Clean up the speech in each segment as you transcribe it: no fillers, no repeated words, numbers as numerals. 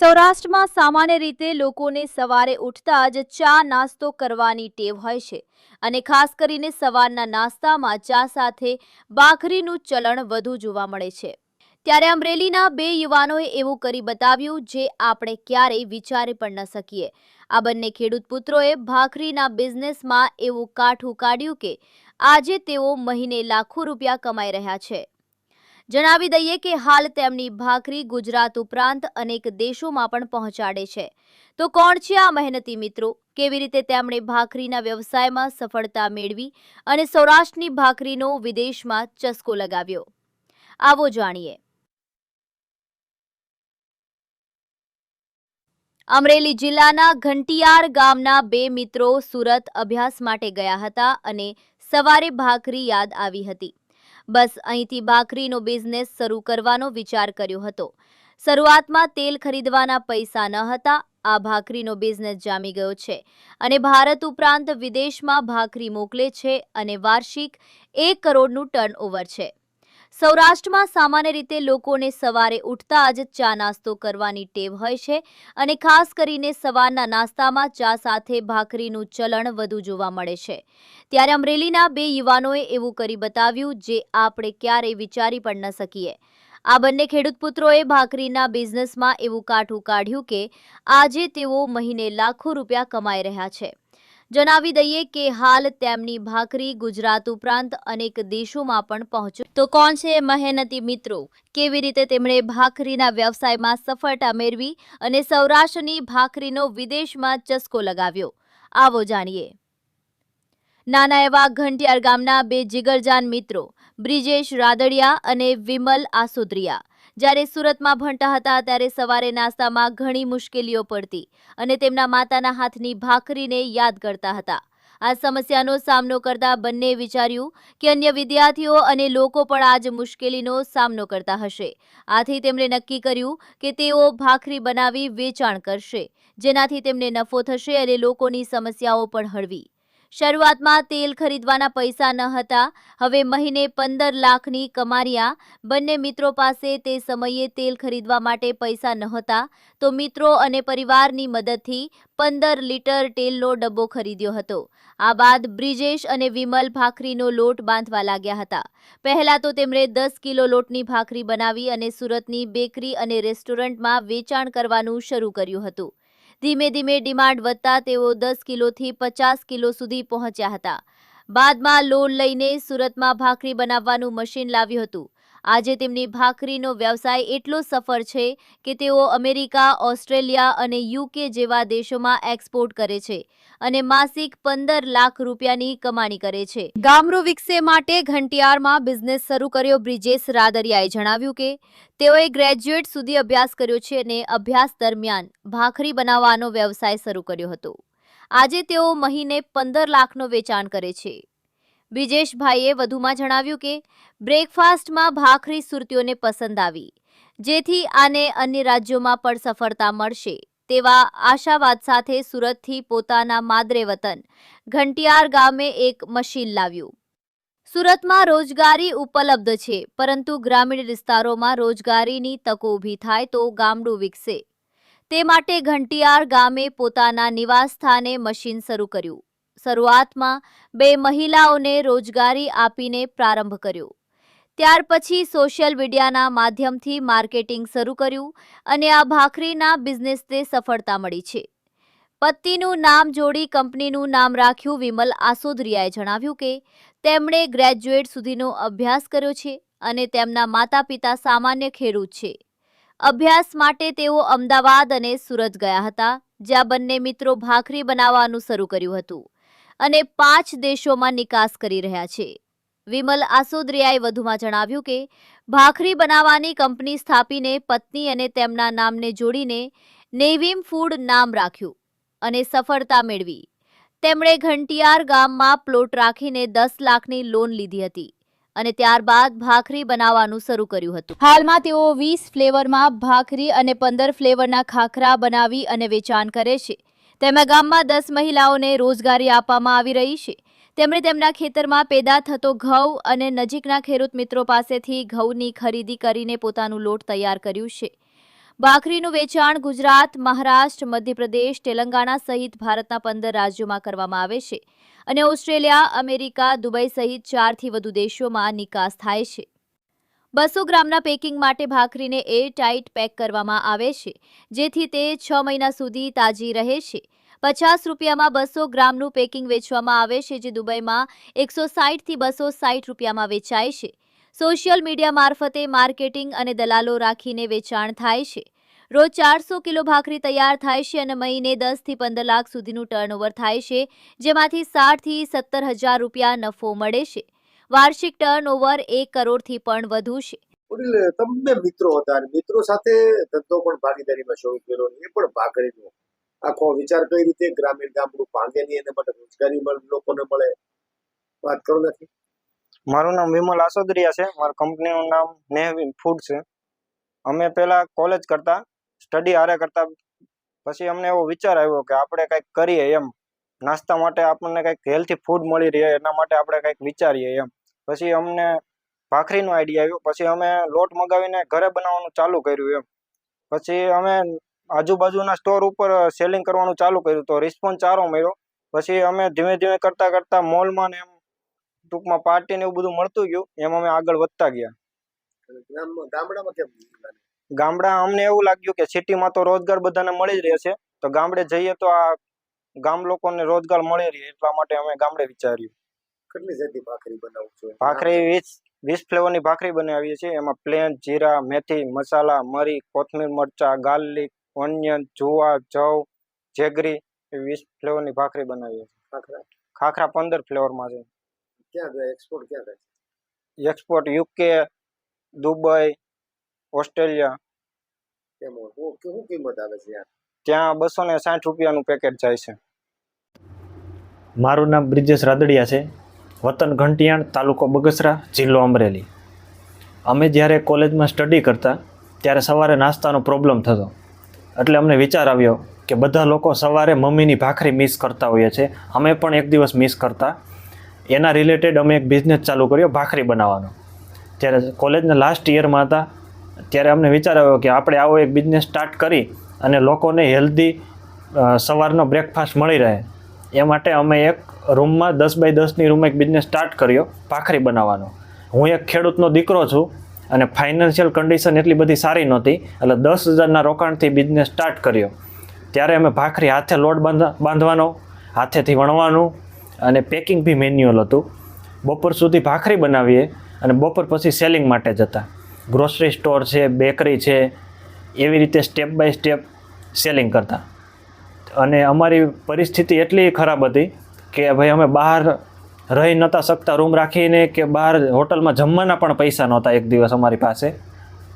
સૌરાષ્ટ્રમાં સામાન્ય રીતે લોકોને સવારે ઉઠતા જ ચા નાસ્તો કરવાની ટેવ હોય છે અને ખાસ કરીને સવારના નાસ્તામાં ચા સાથે ભાખરીનું ચલણ વધુ જોવા મળે છે। ત્યારે અમરેલીના બે યુવાનોએ એવું કરી બતાવ્યું જે આપણે ક્યારેય વિચારી પણ ન શકીએ। આ બંને ખેડૂત પુત્રોએ ભાખરીના બિઝનેસમાં એવું કાઠું કાઢ્યું કે આજે તેઓ મહિને લાખો રૂપિયા કમાઈ રહ્યા છે। જણાવી દઈએ કે હાલ તેમની ભાખરી ગુજરાત ઉપરાંત અનેક દેશોમાં પણ પહોંચાડે છે। તો કોણ છે આ મહેનતી મિત્રો? કેવી રીતે તેમણે ભાખરીના વ્યવસાયમાં સફળતા મેળવી અને સૌરાષ્ટ્રની ભાખરીનો વિદેશમાં ચસ્કો લગાવ્યો? આવો જાણીએ। અમરેલી જિલ્લાના ઘંટિયાર ગામના બે મિત્રો સુરત અભ્યાસ માટે ગયા હતા અને સવારે ભાખરી યાદ આવી હતી। બસ અહીંથી ભાખરીનો બિઝનેસ શરૂ કરવાનો વિચાર કર્યો હતો। શરૂઆતમાં તેલ ખરીદવાના પૈસા ન હતા। આ ભાખરીનો બિઝનેસ જામી ગયો છે અને ભારત ઉપરાંત વિદેશમાં ભાખરી મોકલે છે અને વાર્ષિક 1 કરોડનું ટર્નઓવર છે। સૌરાષ્ટ્રમાં સામાન્ય રીતે લોકોને સવારે ઉઠતા જ ચા નાસ્તો કરવાની ટેવ હોય છે અને ખાસ કરીને સવારના નાસ્તામાં ચા સાથે ભાખરીનું ચલણ વધુ જોવા મળે છે। ત્યારે અમરેલીના બે યુવાનોએ એવું કરી બતાવ્યું જે આપણે ક્યારેય વિચારી પણ ન શકીએ। આ બંને ખેડૂત પુત્રોએ ભાખરીના બિઝનેસમાં એવું કાઠું કાઢ્યું કે આજે તેઓ મહિને લાખો રૂપિયા કમાઈ રહ્યા છે। જણાવી દઈએ કે હાલ તેમની ભાખરી ગુજરાત ઉપરાંત અનેક દેશોમાં પણ પહોંચ્યું। તો કોણ છે મહેનતી મિત્રો? કેવી રીતે તેમણે ભાખરીના વ્યવસાયમાં સફળતા મેળવી અને સૌરાષ્ટ્રની ભાખરીનો વિદેશમાં ચસ્કો લગાવ્યો? આવો જાણીએ। નાના એવા ઘંટિયાર ગામના બે જીગરજાન મિત્રો બ્રિજેશ રાદડિયા અને વિમલ આસોદરિયા જ્યારે સુરતમાં ભણતા હતા ત્યારે સવારે નાસ્તામાં ઘણી મુશ્કેલીઓ પડતી અને તેમના માતાના હાથની ભાખરીને યાદ કરતા હતા। આ સમસ્યાનો સામનો કરતા બંને વિચાર્યું કે અન્ય વિદ્યાર્થીઓ અને લોકો પણ આ જ મુશ્કેલીનો સામનો કરતા હશે। આથી તેમણે નક્કી કર્યું કે તેઓ ભાખરી બનાવી વેચાણ કરશે, જેનાથી તેમને નફો થશે અને લોકોની સમસ્યાઓ પણ હળવી। શરૂઆતમાં તેલ ખરીદવાના પૈસા ન હતા। હવે મહિને 15 લાખની કમારિયા। બંને મિત્રો પાસે તે સમયે તેલ ખરીદવા માટે પૈસા નહોતા તો મિત્રો અને પરિવારની મદદથી 15 લીટર તેલનો ડબ્બો ખરીદ્યો હતો। આ બાદ બ્રિજેશ અને વિમલ ભાખરીનો લોટ બાંધવા લાગ્યા હતા। પહેલા તો તેમણે 10 કિલો લોટની ભાખરી બનાવી અને સુરતની બેકરી અને રેસ્ટોરન્ટમાં વેચાણ કરવાનું શરૂ કર્યું હતું। ધીમે ધીમે ડિમાન્ડ વધતા તેઓ 10 કિલોથી 50 કિલો સુધી પહોંચ્યા હતા। બાદમાં લોન લઈને સુરતમાં ભાખરી બનાવવાનું મશીન લાવ્યું હતું। આજે તેમની ભાખરીનો વ્યવસાય એટલો સફળ છે કે તેઓ અમેરિકા, ઓસ્ટ્રેલિયા અને યુકે જેવા દેશોમાં એક્સપોર્ટ કરે છે અને માસિક 15 લાખ રૂપિયાની કમાણી કરે છે। ગામડું વિકસે માટે ઘંટિયારમાં બિઝનેસ શરૂ કર્યો બ્રિજેશ રાદડિયાએ જણાવ્યું કે તેઓએ ગ્રેજ્યુએટ સુધી અભ્યાસ કર્યો છે અને અભ્યાસ દરમિયાન ભાખરી બનાવવાનો વ્યવસાય શરૂ કર્યો હતો। આજે તેઓ મહિને 15 લાખનો વેચાણ કરે છે। બ્રિજેશભાઈએ વધુમાં જણાવ્યું કે બ્રેકફાસ્ટમાં ભાખરી સુરતીઓને પસંદ આવી, જેથી આને અન્ય રાજ્યોમાં પણ સફળતા મળશે તેવા આશાવાદ સાથે સુરતથી પોતાના માદરે વતન ઘંટિયાર ગામે એક મશીન લાવ્યું। સુરતમાં રોજગારી ઉપલબ્ધ છે, પરંતુ ગ્રામીણ વિસ્તારોમાં રોજગારીની તકો ઊભી થાય તો ગામડું વિકસે તે માટે ઘંટિયાર ગામે પોતાના નિવાસ સ્થાને મશીન શરૂ કર્યું। શરૂઆતમાં 2 મહિલાઓને રોજગારી આપીને પ્રારંભ કર્યો। ત્યાર પછી સોશિયલ મીડિયાના માધ્યમથી માર્કેટિંગ શરૂ કર્યું અને આ ભાખરીના બિઝનેસને સફળતા મળી છે। પતિનું નામ જોડી કંપનીનું નામ રાખ્યું। વિમલ આસોદરિયાએ જણાવ્યું કે તેમણે ગ્રેજ્યુએટ સુધીનો અભ્યાસ કર્યો છે અને તેમના માતા પિતા સામાન્ય ખેડૂત છે। અભ્યાસ માટે તેઓ અમદાવાદ અને સુરત ગયા હતા, જ્યાં બંને મિત્રો ભાખરી બનાવવાનું શરૂ કર્યું હતું અને 5 દેશોમાં નિકાસ કરી રહ્યા છે। વિમલ આસોદરિયાએ વધુમાં જણાવ્યું કે ભાખરી બનાવવાની કંપની સ્થાપીને પત્ની અને તેમના નામને જોડીને નેવિમ ફૂડ નામ રાખ્યું અને સફળતા મેળવી। તેમણે ઘંટિયાર ગામમાં પ્લોટ રાખીને 10 લાખની લોન લીધી હતી અને ત્યારબાદ ભાખરી બનાવવાનું શરૂ કર્યું હતું। હાલમાં તેઓ 20 ફ્લેવરમાં ભાખરી અને 15 ફ્લેવરના ખાખરા બનાવી અને વેચાણ કરે છે। તેમાં ગામમાં 10 મહિલાઓને રોજગારી આપવામાં આવી રહી છે। તેમણે તેમના ખેતરમાં પેદા થતો ઘઉં અને નજીકના ખેડૂત મિત્રો પાસેથી ઘઉંની ખરીદી કરીને પોતાનું લોટ તૈયાર કર્યું છે। ભાખરીનું વેચાણ ગુજરાત, મહારાષ્ટ્ર, મધ્યપ્રદેશ, તેલંગાણા સહિત ભારતના 15 રાજ્યોમાં કરવામાં આવે છે અને ઓસ્ટ્રેલિયા, અમેરિકા, દુબઈ સહિત 4થી વધુ દેશોમાં નિકાસ થાય છે. 200 ગ્રામના પેકિંગ માટે ભાખરીને એર ટાઇટ પેક કરવામાં આવે છે, જેથી તે 6 મહિના સુધી તાજી રહે છે. 50 રૂપિયામાં 200 ગ્રામનું પેકિંગ વેચવામાં આવે છે, જે દુબઈમાં 160 થી 260 રૂપિયામાં વેચાય છે. સોશિયલ મીડિયા મારફતે માર્કેટિંગ અને દલાલો રાખીને વેચાણ થાય છે. રોજ 400 કિલો ભાખરી તૈયાર થાય છે અને મહિને 10 થી 15 લાખ સુધીનું ટર્નઓવર થાય છે, જેમાંથી 60 થી 70 હજાર રૂપિયા નફો મળે છે. વાર્ષિક ટર્નઓવર 1 કરોડથી પણ વધુ છે. તમને મિત્રો હતા અને મિત્રો સાથે ધંધો પણ ભાગીદારીમાં શરૂ કર્યો, એ પણ ભાખરીનો આખો વિચાર કઈ રીતે ગ્રામીણ ગામડું ભાંગે નહીં એને માટે રોજગારી લોકોને મળે, વાત કરો નથી. મારું નામ વિમલ આસોદરિયા છે. મારી કંપનીનું નામ નેહવી ફૂડ છે. અમે પહેલા કોલેજ કરતા, સ્ટડી હારે કરતા, પછી અમને એવો વિચાર આવ્યો કે આપણે કંઈક કરીએ એમ, નાસ્તા માટે આપણને કંઈક હેલ્થી ફૂડ મળી રહે એના માટે આપણે કંઈક વિચારીએ એમ. પછી અમને ભાખરીનો આઈડિયા આવ્યો. પછી અમે લોટ મગાવીને ઘરે બનાવવાનું ચાલુ કર્યું એમ. પછી અમે આજુબાજુના સ્ટોર ઉપર સેલિંગ કરવાનું ચાલુ કર્યું તો રિસ્પોન્સ સારો મળ્યો. પછી અમે ધીમે ધીમે કરતાં કરતાં મોલમાં ને એમ ટૂંકમાં પાર્ટી ને એવું બધું મળતું ગયું, એમ અમે આગળ વધતા ગયા. ગામડામાં કેમ? ગામડા અમને એવું લાગ્યું કે સિટીમાં તો રોજગાર બધાને મળી જ રહે છે, તો ગામડે જઈએ તો આ ગામ લોકોને રોજગાર મળી રહે, એટલા માટે અમે ગામડે વિચાર્યું. કેટલી જાતની ભાખરી બનાવું છો? ભાખરી 20 ફ્લેવરની ભાખરી બનાવીએ છીએ. એમાં પ્લેન, જીરા, મેથી, મસાલા, મરી, કોથમીર, મરચા, ગાર્લિક, ઓનિયન, જુવાર, જવ, જેગરી, 20 ફ્લેવરની ભાખરી બનાવીએ છીએ. ખાખરા 15 ફ્લેવરમાં છે. ક્યાં જાય એક્સપોર્ટ? ક્યાં થાય? Export UK, Dubai, Australia. એમાં શું કિંમત આવે છે? ત્યાં 260 રૂપિયાનું પેકેટ જાય છે. મારું નામ બ્રિજેશ રાદડિયા છે. વતન ઘંટિયાણ, તાલુકો બગસરા, જિલ્લો અમરેલી. અમે જ્યારે કોલેજમાં સ્ટડી કરતા ત્યારે સવારે નાસ્તાનો પ્રોબ્લેમ થતો, એટલે અમને વિચાર આવ્યો કે બધા લોકો સવારે મમ્મીની ભાખરી મિસ કરતા હોઈએ છે, અમે પણ એક દિવસ મિસ કરતા. એના રિલેટેડ અમે એક બિઝનેસ ચાલુ કર્યો ભાખરી બનાવવાનો. ત્યારે કોલેજના લાસ્ટ યરમાં હતા ત્યારે અમને વિચાર આવ્યો કે આપણે આવો એક બિઝનેસ સ્ટાર્ટ કરી અને લોકોને હેલ્ધી સવારનો બ્રેકફાસ્ટ મળી રહે, એ માટે અમે એક રૂમમાં 10 બાય 10ની રૂમમાં એક બિઝનેસ સ્ટાર્ટ કર્યો ભાખરી બનાવવાનો. હું એક ખેડૂતનો દીકરો છું અને ફાઇનાન્શિયલ કન્ડિશન એટલી બધી સારી નહોતી, એટલે 10,000ના રોકાણથી બિઝનેસ સ્ટાર્ટ કર્યો. ત્યારે અમે ભાખરી હાથે લોટ બાંધવાનો, હાથેથી વણવાનું અને પેકિંગ બી મેન્યુઅલ હતું. બપોર સુધી ભાખરી બનાવીએ અને બપોર પછી સેલિંગ માટે જતા. ગ્રોસરી સ્ટોર છે, બેકરી છે, એવી રીતે સ્ટેપ બાય સ્ટેપ સેલિંગ કરતા. અને અમારી પરિસ્થિતિ એટલી ખરાબ હતી કે ભાઈ અમે બહાર રહી નહોતા શકતા રૂમ રાખીને, કે બહાર હોટલમાં જમવાના પણ પૈસા નહોતા એક દિવસ અમારી પાસે.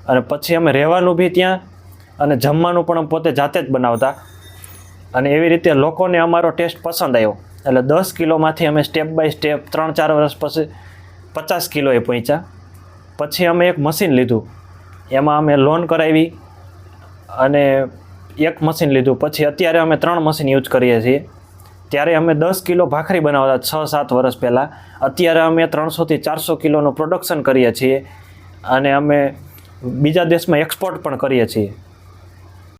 અને પછી અમે રહેવાનું બી ત્યાં અને જમવાનું પણ પોતે જાતે જ બનાવતા. અને એવી રીતે લોકોને અમારો ટેસ્ટ પસંદ આવ્યો, એટલે 10 કિલોમાંથી અમે સ્ટેપ બાય સ્ટેપ 3-4 વર્ષ પછી 50 કિલોએ પહોંચ્યા. પછી અમે એક મશીન લીધું, એમાં અમે લોન કરાવી અને એક મશીન લીધું. પછી અત્યારે અમે 3 મશીન યુઝ કરીએ છીએ. ત્યારે અમે 10 કિલો ભાખરી બનાવતા 6-7 વર્ષ પહેલાં. અત્યારે અમે 300થી 400 કિલોનું પ્રોડક્શન કરીએ છીએ અને અમે બીજા દેશમાં એક્સપોર્ટ પણ કરીએ છીએ.